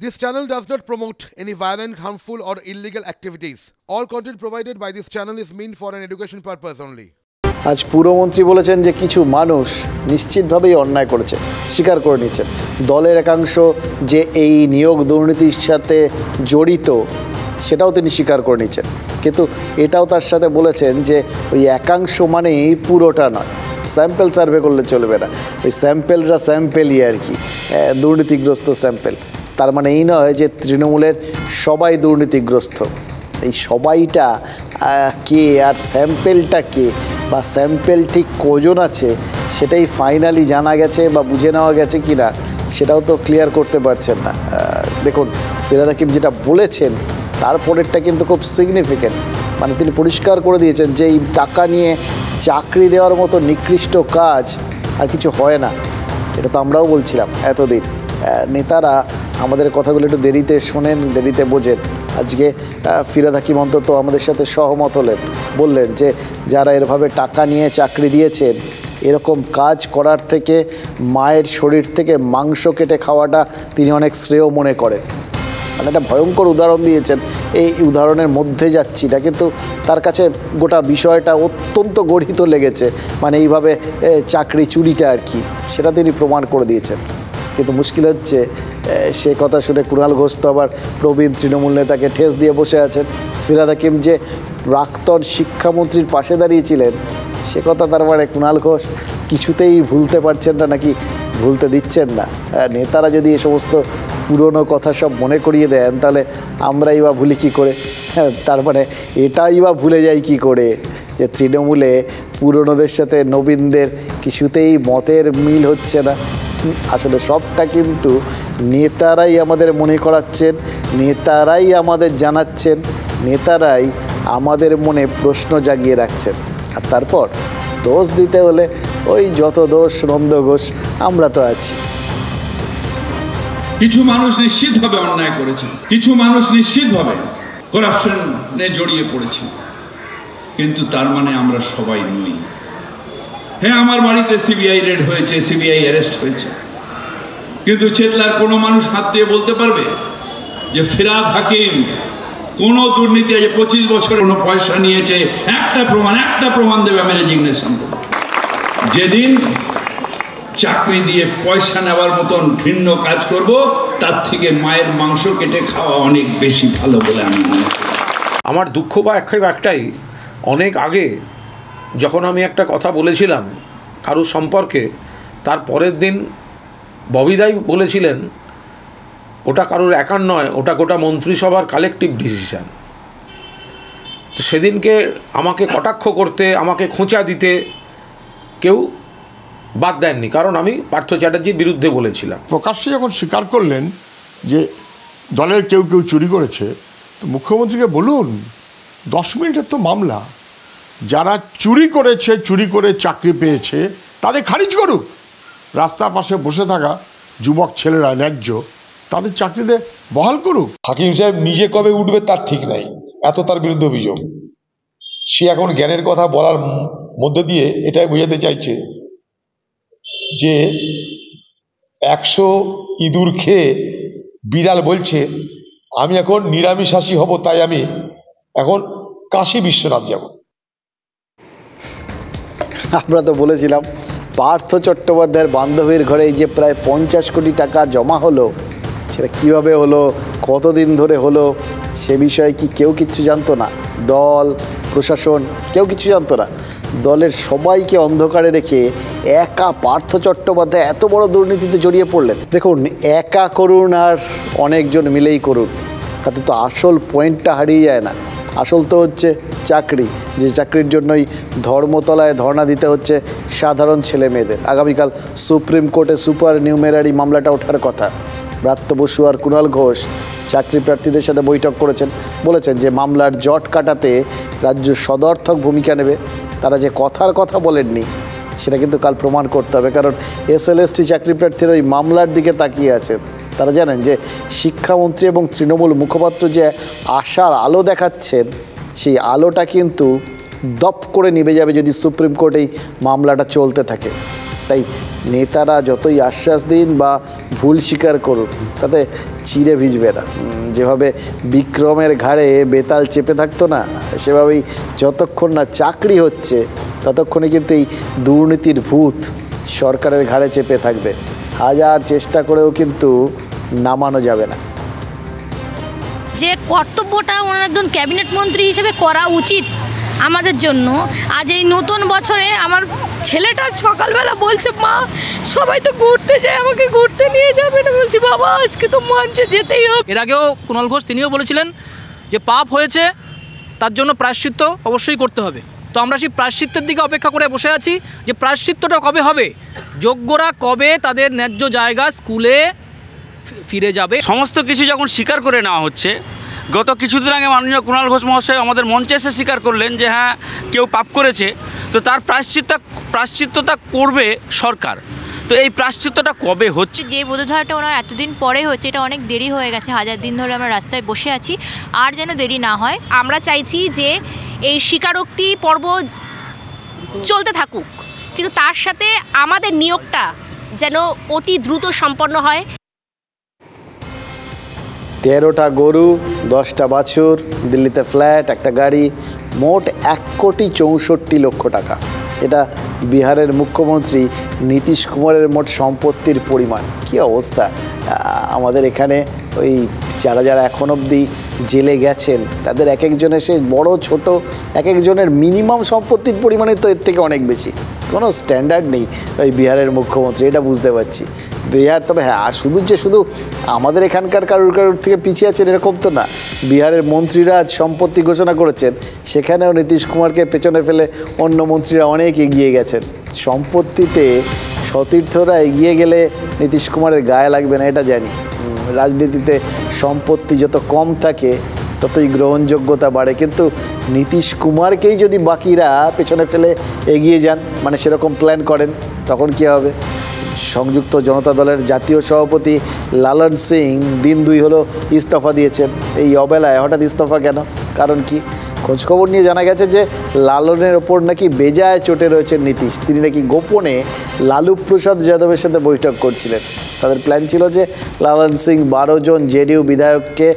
This channel does not promote any violent, harmful, or illegal activities. All content provided by this channel is meant for an education purpose only. আজ পুরমন্ত্রী বলেছেন যে কিছু মানুষ নিশ্চিতভাবেই অন্যায় করেছে, স্বীকার করে নিচ্ছেন। দলের একাংশ যে এই নিয়োগ দুর্নীতির সাথে জড়িত সেটাও তিনি স্বীকার করে নিচ্ছেন, কিন্তু এটাও তার সাথে বলেছেন যে ওই একাংশ মানেই পুরোটা নয়, স্যাম্পেল সার্ভে করলে চলবে না, ওই স্যাম্পেলই আর কি, দুর্নীতিগ্রস্ত স্যাম্পেল। তার মানে এই নয় যে তৃণমূলের সবাই দুর্নীতিগ্রস্ত। এই সবাইটা কে আর স্যাম্পেলটা কে বা স্যাম্পেল ঠিক কজন আছে সেটাই ফাইনালি জানা গেছে বা বুঝে নেওয়া গেছে কি না সেটাও তো ক্লিয়ার করতে পারছেন না। দেখুন, ফিরহাদ হাকিম যেটা বলেছেন তারপরেরটা কিন্তু খুব সিগনিফিক্যান্ট। মানে তিনি পরিষ্কার করে দিয়েছেন যে এই টাকা নিয়ে চাকরি দেওয়ার মতো নিকৃষ্ট কাজ আর কিছু হয় না। এটা তো আমরাও বলছিলাম এতদিন। নেতারা আমাদের কথাগুলো একটু দেরিতে শোনেন, দেরিতে বোঝেন। আজকে ফিরহাদ হাকিম অন্তত আমাদের সাথে সহমত হলেন, বললেন যে যারা এরভাবে টাকা নিয়ে চাকরি দিয়েছেন এরকম কাজ করার থেকে মায়ের শরীর থেকে মাংস কেটে খাওয়াটা তিনি অনেক শ্রেয় মনে করেন। মানে একটা ভয়ঙ্কর উদাহরণ দিয়েছেন, এই উদাহরণের মধ্যে যাচ্ছি না, কিন্তু তার কাছে গোটা বিষয়টা অত্যন্ত গর্হিত লেগেছে। মানে এইভাবে চাকরি চুরিটা আর কি, সেটা তিনি প্রমাণ করে দিয়েছেন। কিন্তু মুশকিল হচ্ছে সে কথা শুনে কুণাল ঘোষ তো আবার প্রবীণ তৃণমূল নেতাকে ঠেস দিয়ে বসে আছেন। ফিরহাদ হাকিম যে প্রাক্তন শিক্ষামন্ত্রীর পাশে দাঁড়িয়েছিলেন সে কথা তার মানে কুণাল ঘোষ কিছুতেই ভুলতে পারছেন না, নাকি ভুলতে দিচ্ছেন না। নেতারা যদি এ সমস্ত পুরনো কথা সব মনে করিয়ে দেন তাহলে আমরাই বা ভুলি কী করে? তার মানে এটাই বা ভুলে যাই কি করে যে তৃণমূলে পুরনোদের সাথে নবীনদের কিছুতেই মতের মিল হচ্ছে না। আসলে সবটা কিন্তু নেতারাই আমাদের মনে করাচ্ছেন, নেতারাই আমাদের জানাচ্ছেন, নেতারাই আমাদের মনে প্রশ্ন জাগিয়ে রাখছেন। আর তারপর দোষ দিতে হলে ওই যত দোষ নন্দ ঘোষ আমরা তো আছি। কিছু মানুষ নিশ্চিতভাবে অন্যায় করেছে, কিছু মানুষ নিশ্চিতভাবে করাপশনে জড়িয়ে পড়েছে, কিন্তু তার মানে আমরা সবাই নই। হ্যাঁ, আমার বাড়িতে সিবিআই রেড হয়েছে, সিবিআই অ্যারেস্ট হয়েছে, কিন্তু চেতলার কোনো মানুষ হাত দিয়ে বলতে পারবে যে ফিরহাদ হাকিম কোন দুর্নীতি আছে 25 বছর কোনো পয়সা নিয়েছে? একটা প্রমাণ দেবে, আমি রেজিগনেশন করব। যেদিন চাকরি দিয়ে পয়সা নেওয়ার মতন ঘৃণ্য কাজ করব, তার থেকে মায়ের মাংস কেটে খাওয়া অনেক বেশি ভালো বলে আমি মনে করি। আমার দুঃখ বা আক্ষেপ একটাই, অনেক আগে যখন আমি একটা কথা বলেছিলাম কারুর সম্পর্কে, তার পরের দিন ববিদাই বলেছিলেন ওটা কারুর একার নয়, ওটা গোটা মন্ত্রিসভার কালেকটিভ ডিসিশান। তো সেদিনকে আমাকে কটাক্ষ করতে, আমাকে খোঁচা দিতে কেউ বাদ দেননি, কারণ আমি পার্থ চ্যাটার্জির বিরুদ্ধে বলেছিলাম। প্রকাশ্যে যখন স্বীকার করলেন যে দলের কেউ চুরি করেছে, তো মুখ্যমন্ত্রীকে বলুন 10 মিনিটের তো মামলা, যারা চুরি করেছে, চুরি করে চাকরি পেয়েছে তাদের খারিজ করুক। রাস্তার পাশে বসে থাকা যুবক ছেলেরা ন্যায্য, তাদের চাকরিতে বহাল করুক। হাকিম সাহেব নিজে কবে উঠবে তার ঠিক নাই, এত তার বিরুদ্ধে অভিযোগ। সে এখন জ্ঞানের কথা বলার মধ্যে দিয়ে এটাই বোঝাতে চাইছে যে 100 ইঁদুর খেয়ে বিড়াল বলছে আমি এখন নিরামিষাশী হব, তাই আমি এখন কাশী বিশ্বনাথ যাব। আমরা তো বলেছিলাম পার্থ চট্টোপাধ্যায়ের বান্ধবীর ঘরে এই যে প্রায় 50 কোটি টাকা জমা হলো, সেটা কীভাবে হলো, কতদিন ধরে হলো, সে বিষয়ে কি কেউ কিচ্ছু জানতো না? দল, প্রশাসন কেউ কিছু জানতো না। দলের সবাইকে অন্ধকারে রেখে একা পার্থ চট্টোপাধ্যায় এত বড় দুর্নীতিতে জড়িয়ে পড়লেন। দেখুন, একা করুন আর অনেকজন মিলেই করুন, তাতে তো আসল পয়েন্টটা হারিয়ে যায় না। আসল তো হচ্ছে চাকরি, যে চাকরির জন্যই ধর্মতলায় ধর্ণা দিতে হচ্ছে সাধারণ ছেলে মেয়েদের। আগামীকাল সুপ্রিম কোর্টে সুপার নিউমেরারি মামলাটা ওঠার কথা। ব্রাত্য বসু আর কুণাল ঘোষ চাকরি প্রার্থীদের সাথে বৈঠক করেছেন, বলেছেন যে মামলার জট কাটাতে রাজ্য সদর্থক ভূমিকা নেবে। তারা যে কথার কথা বলেননি সেটা কিন্তু কাল প্রমাণ করতে হবে, কারণ SLST চাকরি প্রার্থীর ওই মামলার দিকে তাকিয়ে আছেন। তারা জানেন যে শিক্ষামন্ত্রী এবং তৃণমূল মুখপাত্র যে আশার আলো দেখাচ্ছেন, সেই আলোটা কিন্তু দপ করে নিভে যাবে যদি সুপ্রিম কোর্টেই মামলাটা চলতে থাকে। তাই নেতারা যতই আশ্বাস দিন বা ভুল স্বীকার করুন তাতে চিড়ে ভিজবে না। যেভাবে বিক্রমের ঘাড়ে বেতাল চেপে থাকতো না, সেভাবেই যতক্ষণ না চাকরি হচ্ছে ততক্ষণে কিন্তু এই দুর্নীতির ভূত সরকারের ঘাড়ে চেপে থাকবে। হাজার চেষ্টা করেও কিন্তু নামানো যাবে না। যে কর্তব্যটা ওনার একজন ক্যাবিনেট মন্ত্রী হিসেবে করা উচিত আমাদের জন্য, আজ এই নতুন বছরে আমার ছেলেটা সকালবেলা বলছে, মা সবাই তো ঘুরতে যায়, আমাকে ঘুরতে নিয়ে যাবে না। বলছি বাবা আজকে তো মঞ্চে যেতেই হবে। এর আগেও কুণাল ঘোষ তিনিও বলেছিলেন যে পাপ হয়েছে তার জন্য প্রায়শ্চিত্ত অবশ্যই করতে হবে। তো আমরা সেই প্রায়শ্চিত্তের দিকে অপেক্ষা করে বসে আছি যে প্রায়শ্চিত্তটা কবে হবে, যোগ্যরা কবে তাদের ন্যায্য জায়গা স্কুলে ফিরে যাবে। সমস্ত কিছু যখন স্বীকার করে নেওয়া হচ্ছে, গত কিছুদিন আগে মাননীয় কুণাল ঘোষ মহাশয় আমাদের মঞ্চে এসে স্বীকার করলেন যে হ্যাঁ কেউ পাপ করেছে, তো তার প্রায়শ্চিত্তটা করবে সরকার। তো এই প্রায়শ্চিত্তটা কবে হচ্ছে? যে বোধধারাটা ওনার এতদিন পরে হচ্ছে, এটা অনেক দেরি হয়ে গেছে। হাজার দিন ধরে আমরা রাস্তায় বসে আছি, আর যেন দেরি না হয়। আমরা চাইছি যে এই স্বীকারোক্তি পর্ব চলতে থাকুক, কিন্তু তার সাথে আমাদের নিয়োগটা যেন অতি দ্রুত সম্পন্ন হয়। 13টা গরু, 10টা বাছুর, দিল্লিতে ফ্ল্যাট, একটা গাড়ি, মোট 1,64,00,000 টাকা। এটা বিহারের মুখ্যমন্ত্রী নীতিশ কুমারের মোট সম্পত্তির পরিমাণ। কী অবস্থা! আমাদের এখানে ওই যারা এখন অবধি জেলে গেছেন তাদের এক একজনের সে বড় ছোট এক একজনের মিনিমাম সম্পত্তির পরিমাণে তো এর থেকে অনেক বেশি। কোনো স্ট্যান্ডার্ড নেই ওই বিহারের মুখ্যমন্ত্রী, এটা বুঝতে পারছি। বিহার, তবে হ্যাঁ, শুধু আমাদের এখানকার কারুর থেকে পিছিয়ে আছেন এরকম তো না। বিহারের মন্ত্রীরা আজ সম্পত্তি ঘোষণা করেছেন, সেখানেও নীতিশ কুমারকে পেছনে ফেলে অন্য মন্ত্রীরা অনেক এগিয়ে গেছেন। সম্পত্তিতে সতীর্থরা এগিয়ে গেলে নীতিশ কুমারের গায়ে লাগবে না, এটা জানি। রাজনীতিতে সম্পত্তি যত কম থাকে ততই গ্রহণযোগ্যতা বাড়ে, কিন্তু নীতিশ কুমারকেই যদি বাকিরা পেছনে ফেলে এগিয়ে যান, মানে সেরকম প্ল্যান করেন, তখন কী হবে? সংযুক্ত জনতা দলের জাতীয় সভাপতি লালন সিং দিন 2 হলো ইস্তফা দিয়েছেন। এই অবেলায় হঠাৎ ইস্তফা কেন? কারণ কি? খোঁজখবর নিয়ে জানা গেছে যে লালনের ওপর নাকি বেজায় চটে রয়েছেন নীতিশ। তিনি নাকি গোপনে লালু প্রসাদ যাদবের সাথে বৈঠক করছিলেন। তাদের প্ল্যান ছিল যে লালন সিং 12 জন জেডিইউ বিধায়ককে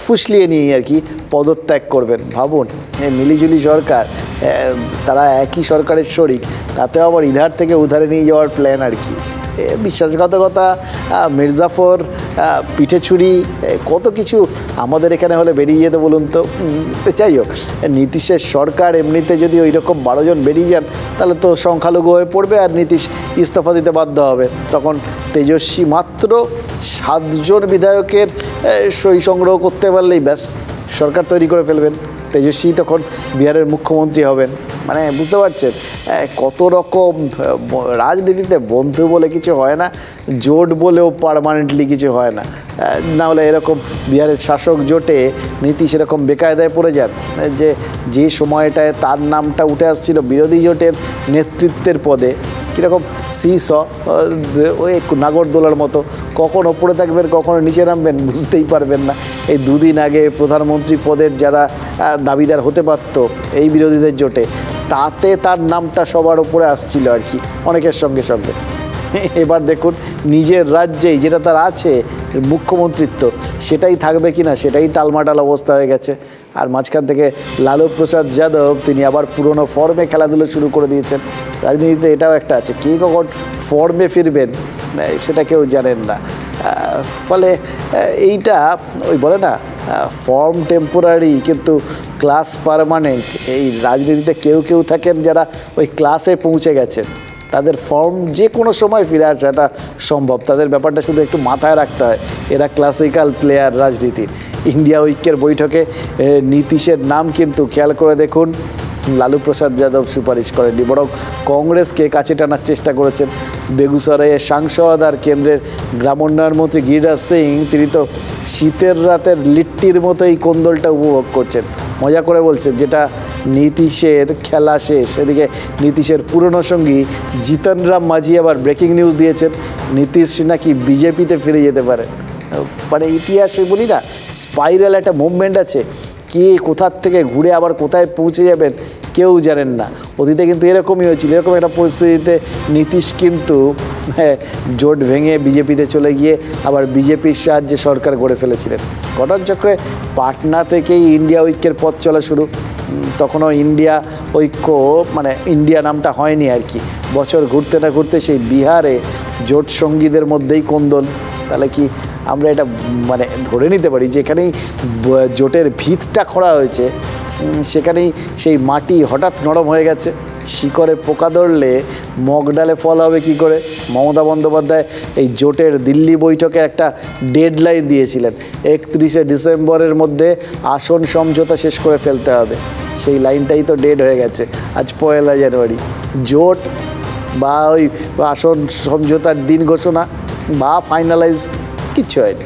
ফুসলিয়ে নিয়ে আর কি পদত্যাগ করবেন। ভাবুন, মিলিজুলি সরকার, তারা একই সরকারের শরিক, তাতেও আবার ইধার থেকে উধারে নিয়ে যাওয়ার প্ল্যান আর কি। বিশ্বাসঘাতকতা, মির্জাফর, পিঠে ছুরি, কত কিছু আমাদের এখানে হলে বেরিয়ে যেতে বলুন তো। যাই হোক, নীতিশের সরকার এমনিতে যদি ওই রকম 12 জন বেরিয়ে যান তাহলে তো সংখ্যালঘু হয়ে পড়বে আর নীতিশ ইস্তফা দিতে বাধ্য হবে। তখন তেজস্বী মাত্র 7 জন বিধায়কের সই সংগ্রহ করতে পারলেই ব্যাস সরকার তৈরি করে ফেলবেন। তেজস্বী তখন বিহারের মুখ্যমন্ত্রী হবেন। মানে বুঝতে পারছেন কত রকম রাজনীতিতে বন্ধু বলে কিছু হয় না, জোট বলেও পার্মানেন্টলি কিছু হয় না। না হলে এরকম বিহারের শাসক জোটে নীতিশ এরকম বেকায়দায় পড়ে যান যে সময়টায় তার নামটা উঠে আসছিল বিরোধী জোটের নেতৃত্বের পদে, কীরকম ওই নাগরদোলার মতো, কখন ওপরে থাকবেন কখনো নিচে নামবেন বুঝতেই পারবেন না। এই 2 দিন আগে প্রধানমন্ত্রী পদের যারা দাবিদার হতে পারত এই বিরোধীদের জোটে, তাতে তার নামটা সবার উপরে আসছিল আর কি, অনেকের সঙ্গে। এবার দেখুন নিজের রাজ্যেই যেটা তার আছে মুখ্যমন্ত্রিত্ব, সেটাই থাকবে কি না সেটাই টালমাটাল অবস্থা হয়ে গেছে। আর মাঝখান থেকে লালু প্রসাদ যাদব তিনি আবার পুরনো ফর্মে খেলাধুলো শুরু করে দিয়েছেন। রাজনীতিতে এটাও একটা আছে, কে কখন ফর্মে ফিরবেন সেটা কেউ জানেন না। ফলে এইটা ওই বলে না ফর্ম টেম্পোরারি কিন্তু ক্লাস পার্মানেন্ট। এই রাজনীতিতে কেউ থাকেন যারা ওই ক্লাসে পৌঁছে গেছেন, তাদের ফর্ম যে কোনো সময় ফিরে আসাটা সম্ভব। তাদের ব্যাপারটা শুধু একটু মাথায় রাখতে হয়, এরা ক্লাসিক্যাল প্লেয়ার রাজনীতির। ইন্ডিয়া ঐক্যের বৈঠকে নীতিশের নাম কিন্তু খেয়াল করে দেখুন লালু প্রসাদ যাদব সুপারিশ করেননি, বরং কংগ্রেসকে কাছে টানার চেষ্টা করেছেন। বেগুসরাইয়ের সাংসদ আর কেন্দ্রের গ্রামোন্নয়ন মন্ত্রী গিরিরাজ সিং তিনি তো শীতের রাতের লিট্টির মতো এই কোন্দলটা উপভোগ করছেন, মজা করে বলছেন যেটা নীতিশের খেলা শেষ। এদিকে নীতিশের পুরনো সঙ্গী জিতন রাম মাঝি আবার ব্রেকিং নিউজ দিয়েছেন, নীতিশ নাকি বিজেপিতে ফিরে যেতে পারে। মানে ইতিহাস বলি না, স্পাইরাল একটা মুভমেন্ট আছে, কে কোথার থেকে ঘুরে আবার কোথায় পৌঁছে যাবেন কেউ জানেন না। অতীতে কিন্তু এরকমই হয়েছিল, এরকম একটা পরিস্থিতিতে নীতিশ কিন্তু জোট ভেঙে বিজেপিতে চলে গিয়ে আবার বিজেপির সাহায্যে সরকার গড়ে ফেলেছিলেন। ঘটনাচক্রে পাটনা থেকেই ইন্ডিয়া ঐক্যের পথ চলা শুরু। তখনও ইন্ডিয়া ঐক্য মানে ইন্ডিয়া নামটা হয়নি আর কি। বছর ঘুরতে না ঘুরতে সেই বিহারে জোট সঙ্গীদের মধ্যেই কোন্দল। তাহলে কি আমরা এটা মানে ধরে নিতে পারি যেখানেই জোটের ভিতটা খোঁড়া হয়েছে সেখানেই সেই মাটি হঠাৎ নরম হয়ে গেছে? শিকড়ে পোকা ধরলে মগ ডালে ফল হবে কী করে? মমতা বন্দ্যোপাধ্যায় এই জোটের দিল্লি বৈঠকে একটা ডেডলাইন দিয়েছিলেন, 31শে ডিসেম্বরের মধ্যে আসন সমঝোতা শেষ করে ফেলতে হবে। সেই লাইনটাই তো ডেড হয়ে গেছে আজ 1 জানুয়ারি। জোট বা ওই আসন সমঝোতার দিন ঘোষণা বা ফাইনালাইজ কিচ্ছু হয়নি।